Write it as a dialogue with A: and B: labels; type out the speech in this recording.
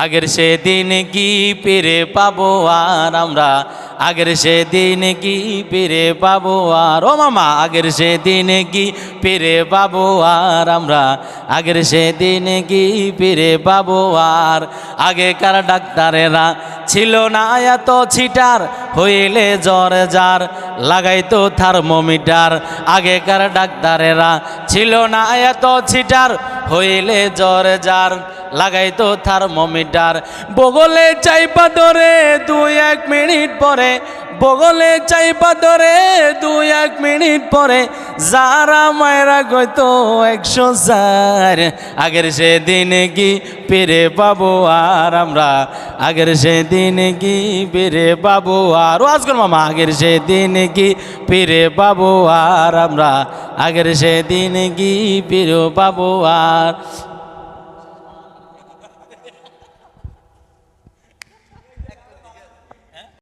A: আগের সেদিন কি ফিরে পাবো আর আমরা, আগের সেদিন কি ফিরে পাবো আর, ও মামা আগের সেদিন কি ফিরে পাবো আর আমরা, আগের সেদিন কি ফিরে পাবো আর। আগেকার ডাক্তারেরা ছিল না এত ছিটার, হইলে জ্বর যার লাগাইতো থার্মোমিটার। আগেকার ডাক্তারেরা ছিল না এত ছিটার, হইলে জ্বর যার লাগাইতো থার্মোমিটার। বগলে চাইপা ধরে 2-1 মিনিট পরে, বগলে চাইপা ধরে 2-1 মিনিট পরে যারা মায়েরা কইতো 104। আগের সেদিন কি ফিরে পাবো আর আমরা, আগের সেদিন কি ফিরে পাবো আর। ও আজকাল মামা আগের সেদিন কি ফিরে পাবো আর আমরা, আগের সেদিন কি ফিরে পাবো আর।